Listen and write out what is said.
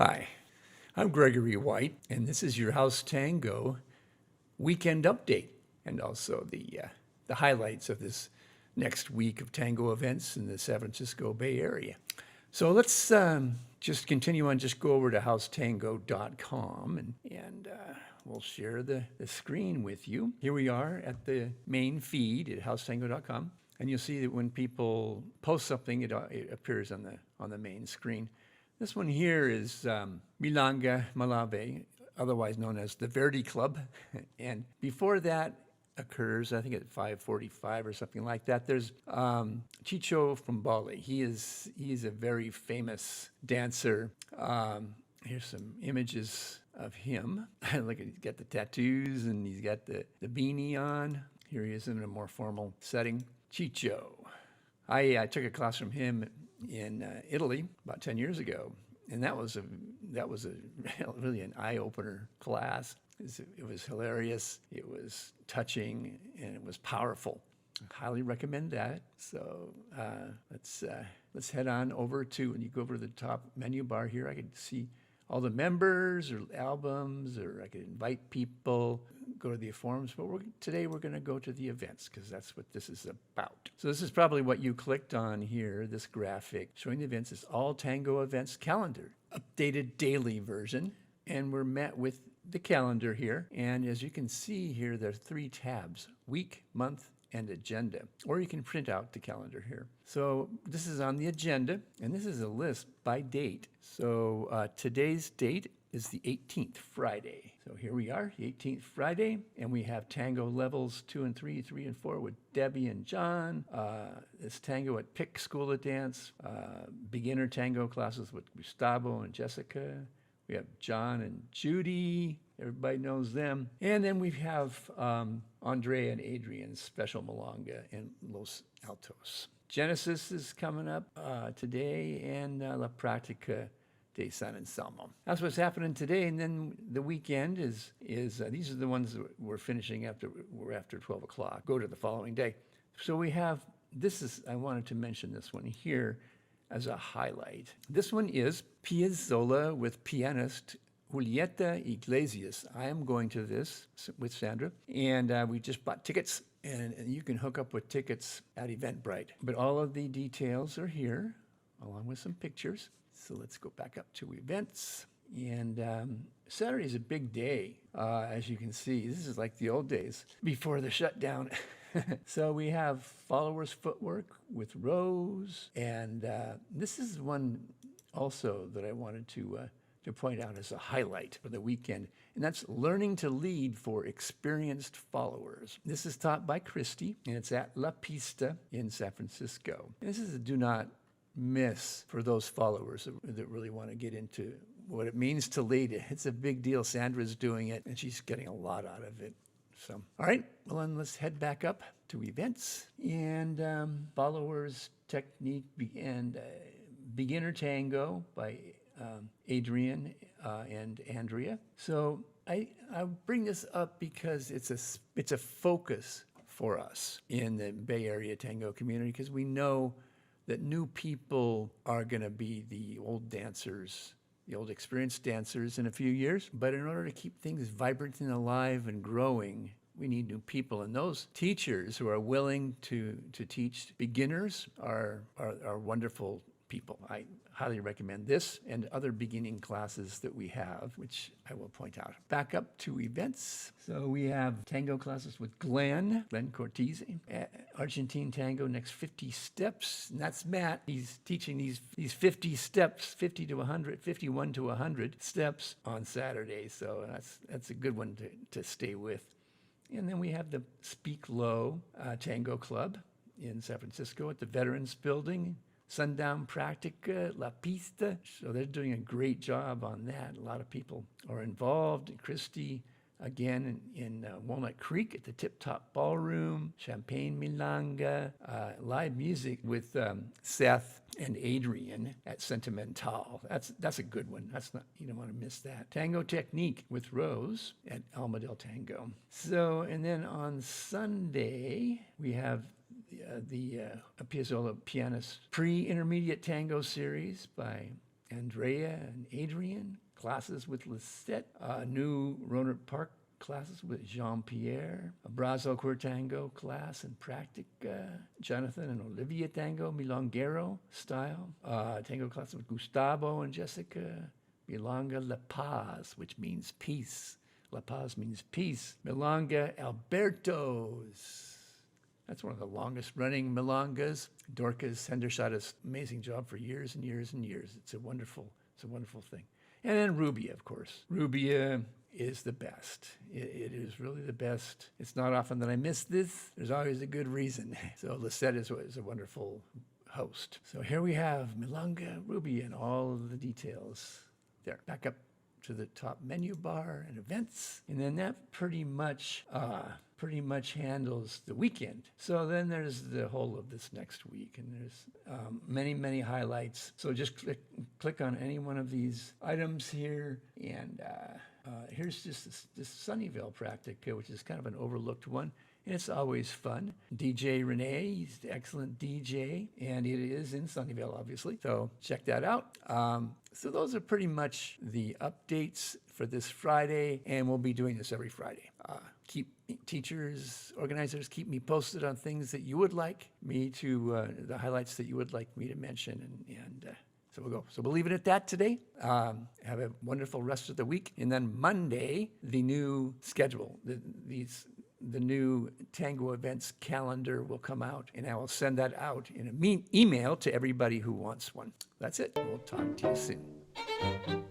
Hi, I'm Gregory White, and this is your House Tango weekend update, and also the highlights of this next week of tango events in the San Francisco Bay Area. So let's just continue on, just go over to housetango.com and we'll share the screen with you. Here we are at the main feed at housetango.com, and you'll see that when people post something, it appears on the main screen. This one here is Milonga Malave, otherwise known as the Verdi Club. And before that occurs, I think at 5:45 or something like that, there's Chicho from Bali. He's a very famous dancer. Here's some images of him. Look, he's got the tattoos and he's got the beanie on. Here he is in a more formal setting. Chicho. I took a class from him in Italy about 10 years ago, and that was a really an eye-opener class. It was hilarious, it was touching, and it was powerful. I highly recommend that. So let's head on over to, when you go over to the top menu bar here, I could see all the members or albums, or I could invite people, go to the forums, but today we're going to go to the events because that's what this is about. So this is probably what you clicked on here, this graphic showing the events. It's all Tango events calendar, updated daily version, and we're met with the calendar here. And as you can see here, there are 3 tabs: week, month, and agenda, or you can print out the calendar here. So this is on the agenda, and this is a list by date. So today's date is the 18th, Friday. So here we are, the 18th Friday, and we have tango levels 2 and 3, 3 and 4 with Debbie and John. It's tango at Pick School of Dance, beginner tango classes with Gustavo and Jessica. We have John and Judy. Everybody knows them. And then we have Andre and Adrian's special milonga in Los Altos. Genesis is coming up today, and La Practica de San Anselmo. That's what's happening today. And then the weekend is these are the ones that we're finishing after 12 o'clock. Go to the following day. So we have, I wanted to mention this one here as a highlight. This one is Piazzolla with pianist Julieta Iglesias. I am going to this with Sandra, and we just bought tickets, and you can hook up with tickets at Eventbrite. But all of the details are here, along with some pictures. So let's go back up to events. And Saturday is a big day, as you can see. This is like the old days before the shutdown. So we have followers footwork with Rose, and this is one also that I wanted to point out as a highlight for the weekend, and that's learning to lead for experienced followers. This is taught by Christy, and it's at La Pista in San Francisco. And this is a do not miss for those followers that really want to get into what it means to lead. It's a big deal. Sandra's doing it, and she's getting a lot out of it. So, all right, well, then let's head back up to events and followers technique and beginner tango by Adrian and Andrea. So I bring this up because it's a focus for us in the Bay Area tango community, because we know that new people are going to be the old dancers, the old experienced dancers in a few years. But in order to keep things vibrant and alive and growing, we need new people. And those teachers who are willing to teach beginners are wonderful people. I highly recommend this and other beginning classes that we have, which I will point out. Back up to events. So we have tango classes with Glenn Cortese, Argentine tango, next 50 steps. And that's Matt. He's teaching these 50 steps, 50 to 100, 51 to 100 steps on Saturday. So that's a good one to stay with. And then we have the Speak Low Tango Club in San Francisco at the Veterans Building. Sundown Practica, La Pista. So they're doing a great job on that. A lot of people are involved. Christy, again, in Walnut Creek at the Tip Top Ballroom. Champagne Milonga. Live music with Seth and Adrian at Sentimental. That's a good one. You don't want to miss that. Tango Technique with Rose at Alma del Tango. So, and then on Sunday, we have the Piazzolla Pianist Pre-Intermediate Tango Series by Andrea and Adrian, classes with Lisette, new Rohnert Park classes with Jean-Pierre, a Brazo Tango class and practica, Jonathan and Olivia Tango, Milongero style, tango class with Gustavo and Jessica, Milonga La Paz, which means peace. La Paz means peace. Milonga Alberto's. That's one of the longest running milongas. Dorcas Hendershot has amazing job for years and years and years. It's a wonderful thing. And then Rubia, of course. Rubia is the best. It is really the best. It's not often that I miss this. There's always a good reason. So Lisette is a wonderful host. So here we have Milonga, Rubia, and all of the details. There, back up to the top menu bar and events. And then that pretty much handles the weekend. So then there's the whole of this next week, and there's many highlights. So just click on any one of these items here, and here's just this Sunnyvale practica, which is kind of an overlooked one. And it's always fun. DJ Renee, he's an excellent DJ, and it is in Sunnyvale, obviously. So check that out. So those are pretty much the updates for this Friday, and we'll be doing this every Friday. Keep teachers, organizers, keep me posted on things that you would like me to, the highlights that you would like me to mention, and so we'll go. So we'll leave it at that today. Have a wonderful rest of the week, and then Monday, the new schedule, the new Tango events calendar will come out, and I will send that out in an email to everybody who wants one. That's it. We'll talk to you soon.